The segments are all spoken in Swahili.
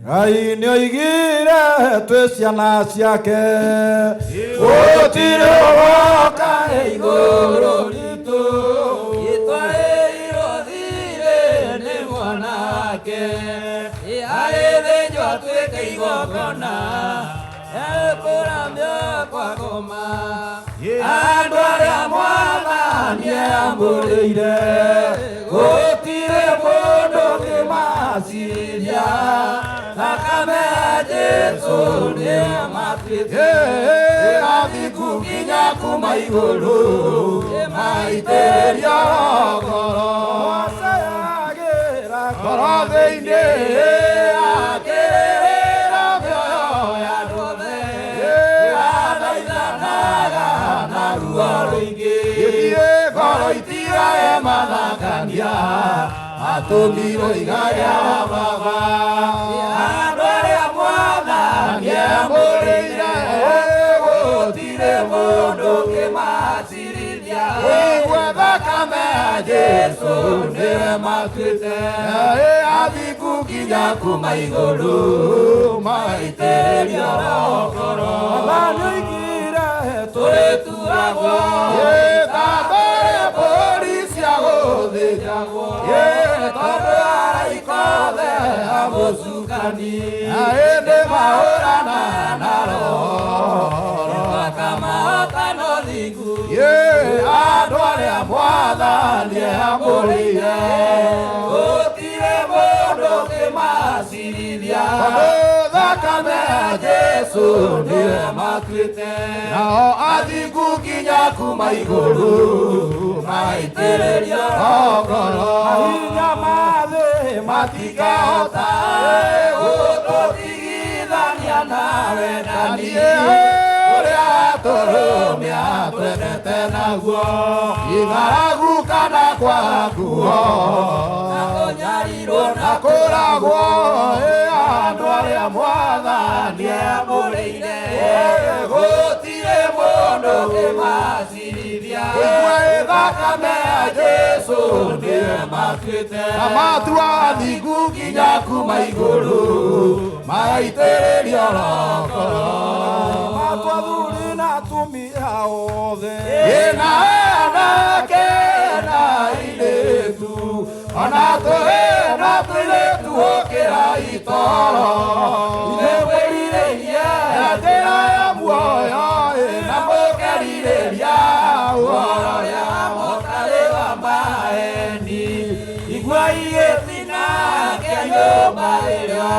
Ngai nĩ oigire twĩ ciana ciake gũtirĩ woka igũrũ ritũ gĩtwarĩirwo thirĩ nĩ mwanake agĩthĩnjwo atuĩke igongona kũramya kwa ngoma andũ arĩa Mwathani amũrĩire gũtirĩ mũndũ ũngĩmaciria thakame ya Jesũ nĩamatuĩte athingu nginya kuma igũrũ maitĩrĩrio ngoro mwacayagĩra ngoro thĩinĩ akĩrĩra mĩoyo ya andũ othe athaithanaga na ruo rũingĩ ngoro itigae mathangania atũmirwo igaya baba andũ arĩa Mwathani amũrĩire gũtirĩ mũndũ ũngĩmacirithia igua thakame ya Jesũ nĩwe matuĩte athingu nginya kuma igũrũ maitĩrĩrio ngoro Mwathani oigire tũrĩtuagwo tatũrĩ mbũri cia gũthĩnjagwo tondũ araika othe a mũcukani ĩndĩ mahũrana na roho makamahotana ũthingu andũ arĩa Mwathani amũrĩire gũtirĩ mũndũ ũngĩmacirithia thakame ya Jesũ nĩwe matuĩte nao athingu nginya kuma igũrũ maitĩrĩrio ngoro hinya mathĩ matikahota gũtũtigithania nawe Dani ũrĩa tũrũmia twendete naguo ing'aragu kana kwa nguo na kũnyarirwo na kũragwo andũ arĩa Mwathani amũrĩire gũtirĩ mũndũ ũngĩmacirithia thakame ya Jesũ nĩwe matuĩte na matua athingu nginya kuma igũrũ maitĩrĩrio ngoro matua athuri na atumia othe na anake na airĩtu ona tũhĩna tũirĩtu ũkĩrai toro nĩmwĩrirĩirie njĩra ya muoyo na mũkerirĩria ũhoro ũrĩa mũtarĩ wa maheeni iguai gĩtina kĩa nyũmba ĩrĩa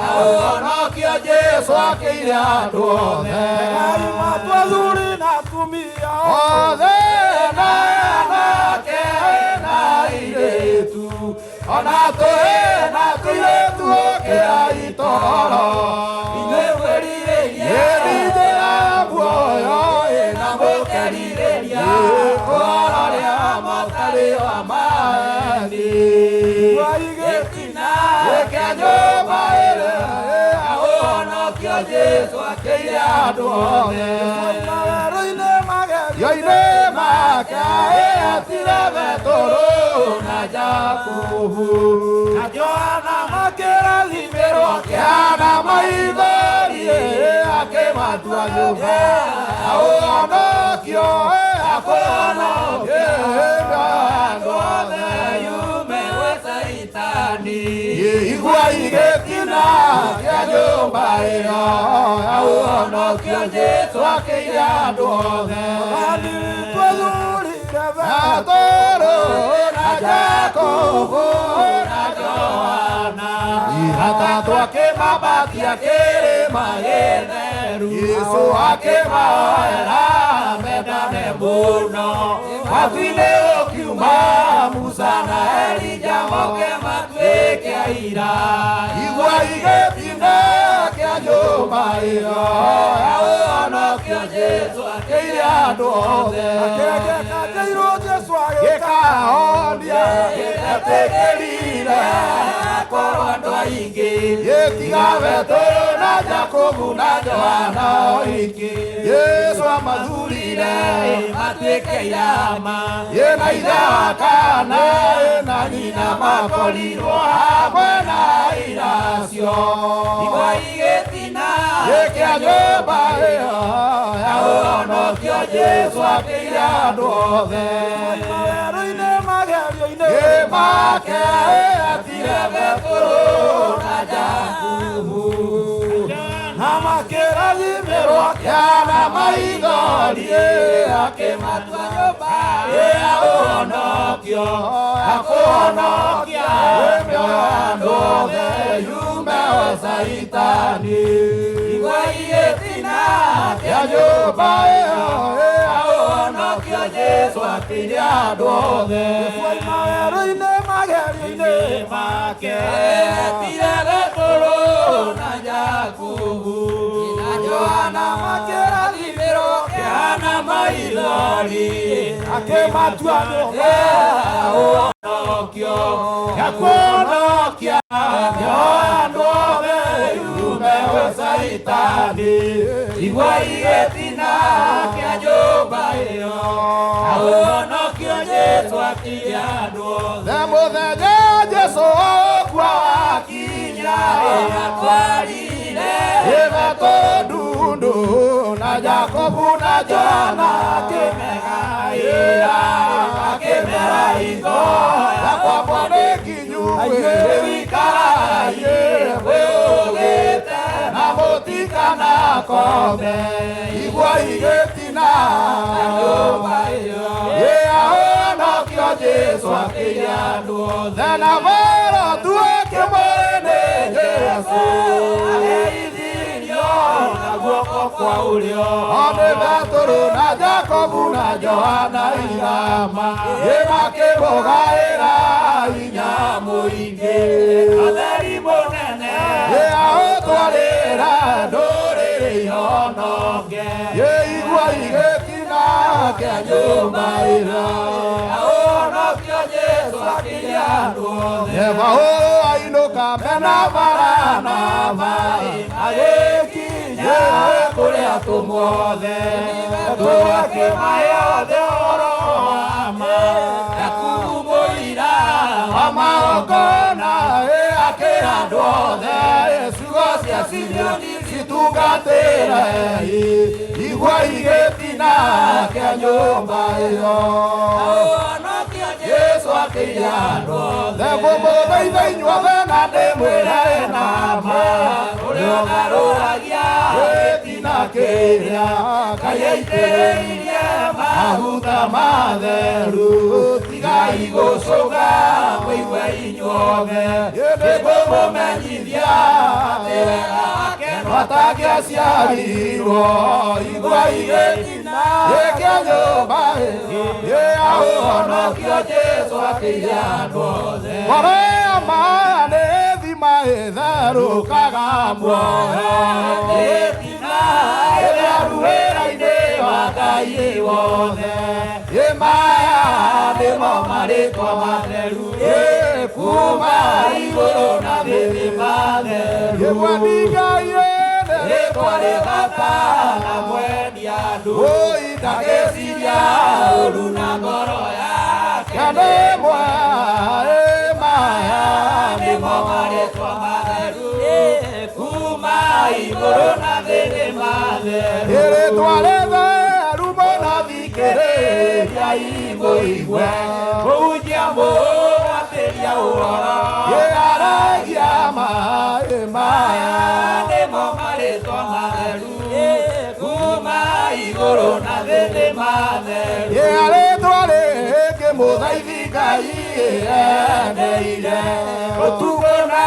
na ũhonokio Jesũ akĩire andũ othe Ngai matua athuri na atumia othe na anake na airĩtu ona tũhĩna tũirĩtu ũkĩrai toro inyuĩ mwĩrirĩirie njĩra ya muoyo na mũkerirĩria ũhoro ũrĩa mũtarĩ wa maheeni Ngai gĩtina kĩa nyũmba ĩrĩa na ũhonokio Jesũ akĩire andũ othe werũ-inĩ magerio yo-inĩ make atire Petũrũ na Jakubu na Johana makĩrathimĩrwo kĩhana maithori akĩmatua nyũmba na ũhonokio akũhonokio andũ othe yume gwĩ Saitani iguai gĩtina kĩa nyũmba ĩyo na ũhonokio Jesũ akĩire andũ othe Mwathani witũ athurire Petũrũ na Jakubu na Johana atatũ akĩmambatia kĩrĩma gĩtheru Jesũ akĩmahoera mendane mũno matu-inĩ gũkiuma Musa na Elija moke matuĩke aira iguai gĩtina kĩa nyũmba ĩyo ya ũhonokio Jesũ akĩire andũ othe akĩgekeirwo Jesũ gĩkahonia gĩtetĩkĩrire akorwo andũ aingĩ gĩtiga Petũrũ na Jakobu na Johana oiki Yesu amathurire matuĩke irama na ithe wa kana na nyina makorirwo hamwe na iracio igwa igĩtina gĩkĩa nyũmba ĩyo ya ũhonokio Jesu akĩire andũ othe werũ-inĩ magerio-inĩ make atire Petero na Jakubu na makĩrathimĩrwo kĩana maithori akĩmatua nyũmba ya ũhonokio akũhonokia mĩoyo andũ othe yume wa Saitani igwa igĩtina kĩa nyũmba ĩyo ya ũhonokio Jesu akĩire andũ othe werũ-inĩ magerio-inĩ make atire Petero na Jakubu na Johana makĩrathimĩrwo kĩana maithori akĩmatua nyũmba ũhonokio akũhonokia mĩoyo andũ othe yume wa Saitani igwa igĩtina kĩa nyũmba ĩyo ũhonokio Jesu akĩire andũ othe mũthenya Jesu okua wakinya atwarire Petero ndundu na Jakobu na Johana akĩmera itho yakwambwo nĩ kinyuĩ wĩikaraie wĩũgĩte na mũtikana kome igwa igĩtina nyũmba ĩyo ũhonokio Jesu akĩire andũ othe na wĩra tuĩkĩmwĩrĩ nĩ Jesu agĩithirio na guoko kwa ũrĩo nĩ Petero na Jakobu na Johana irama makĩmũgaĩra hinya mũingĩ ũtheri mũnene aũtwarĩra ndũrĩrĩ ihonoke igwa igĩtina kĩa nyũmba ĩyo ũhonokio Jesu akĩire andũ othe Paũlũ ainũka mena Baranaba agĩkinya kũrĩa atũmwo othe akĩmahe othe ũhoro wa ma Jakubu mũira wa magongona akĩra andũ othe ciugo cia Simeoni citungatĩre igwa igĩtina kĩa nyũmba ĩyo Jesu akĩire andũ othe mũmũthaitha inyuothe na ndĩmwĩre nama ũrĩa ũgarũragia gĩtina kĩrĩa Ngai aitĩrĩirie maguta matheru tigai gũcũga mũigue inyuothe nĩngũmũmenyithia atĩ wega wake atangĩaciarirwo igwa igĩtina gĩkĩa nyũmba ya ũhonokio Jesu akĩire andũ othe marĩa maya nĩ thima ĩtherũkaga muoyo gĩtina ĩtheru wĩra-inĩ wa Ngai wothe maya nĩmo marĩtwa matheru kuma igũrũ na thĩ matheru Ngai rĩtwa rĩthaka na mwendia andũ ndagĩciria ũru na ngoro yake nĩmwe maya nĩmo marĩtwa matheru kuma igũrũ na thĩ matheru rĩtwa rĩtheru mũno thikĩrĩria imũigwe mũhunjia mũgwatĩria ũhoro aragia maĩ maya nĩmo marĩtwa matheru kuma igũrũ na thĩ matheru rĩtwa rĩngĩ mũthaithi Ngai endeire ũtukũ na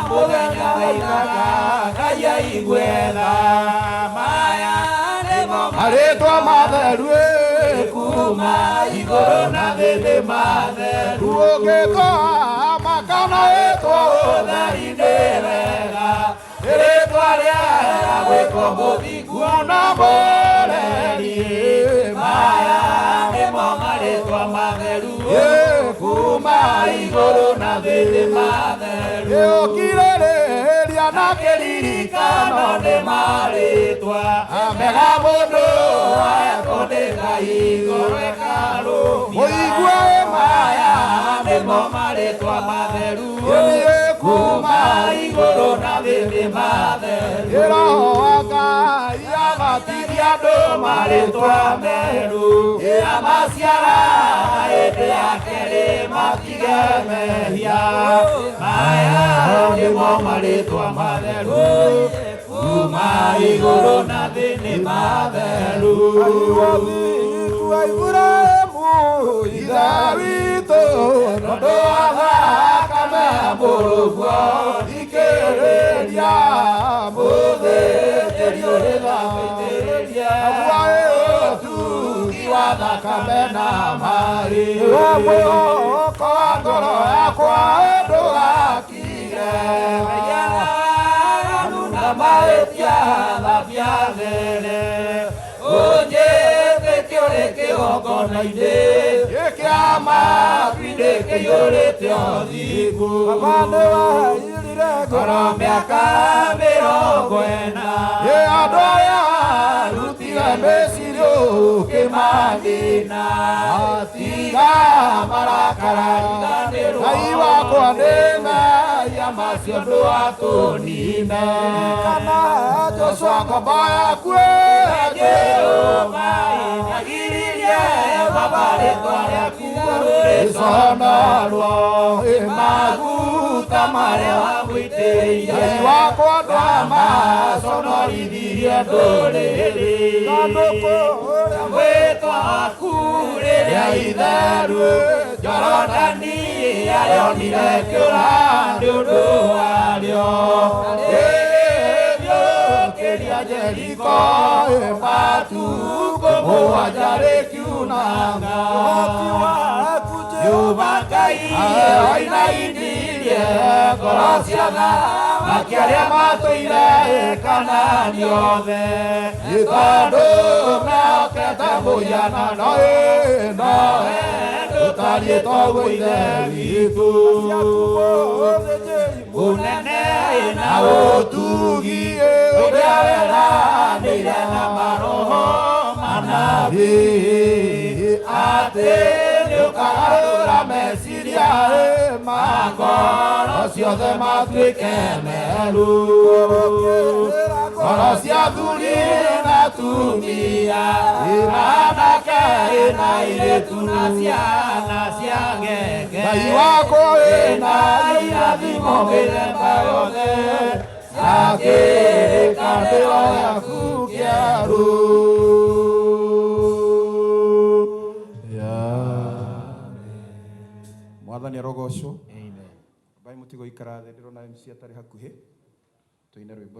mũthenya wainaga Ngai aigue tha maya nĩmo marĩtwa matheru kuma igũrũ na thĩ matheru ũngĩtwa makana ĩtwa ũtheri-inĩ wega rĩtwa rĩega gwĩkwo mũthingu na mũreri maya nĩmo marĩtwa matheru kuma igũrũ na thĩ matheru ũkirĩrĩria na kĩririkano nĩ marĩtwa mega mũndũ akũndĩka igũrũ ĩkarũmia ũigua maya nĩmo marĩtwa matheru kuma igũrũ na thĩ nĩ matheru roho wa Ngai abatithia andũ marĩtwa meru amaciara hĩndĩ ya kerĩ matige mehia maya nĩmo marĩtwa matheru kuma igũrũ na thĩ nĩ matheru kwa Ibrahimu ithe witũ tondũ wa thakame mũrũguo thikĩrĩria mũthĩnjĩri ũrĩ thakaitĩrĩria ũtugi wa thakame na marĩ wa mwĩhoko wa ngoro yakwa ndũgakire na mahĩtia thabia there ũnjĩtĩkio rĩ kĩgongona-inĩ gĩkĩama kwindĩ kĩiyũrĩte ũthingu nĩ wahairire ngoro mĩaka 40 andũ aya rutire mĩcirio kĩmathina atiga marakara Ngai wakwa nĩ mehia macio ndwatũnine kana Joshua ngombo yaku Jehova nyagiririe mabarĩtwa rĩaku rĩconorwo maguta marĩa wagũitĩrĩire Ngai wakwa ndwamaconorithirie ndũrĩrĩ rĩtwa waku rĩrĩa itheru Jorodani arĩonire kĩũra nĩ ũndũ warĩo rĩthiũrũkĩria Jeriko matukũ mũgwanja rĩkiunanga nyũmba Ngai oinainirie ngoro cia thamaki arĩa matũire Kanani othe nĩ tondũ mehokete mũhianano ĩno tũtariĩtwo gwĩ ithe witũ ũnene na ũtugi ũrĩa weranĩire na maroho manabi atĩ nĩũkagarũra meciria ma ngoro ciothe matuĩke meru ngoro cia athuri na atumia anake na airĩtu na ciana cia ngenge Ngai wakwa wĩna irathimo mĩthemba yothe na kĩrĩkanĩro gĩaku kĩarũ Mwathani arogocwo Ngai mũtigo ikara thĩ ndĩrona MC atarĩ hakuhĩ tuine rwĩmbo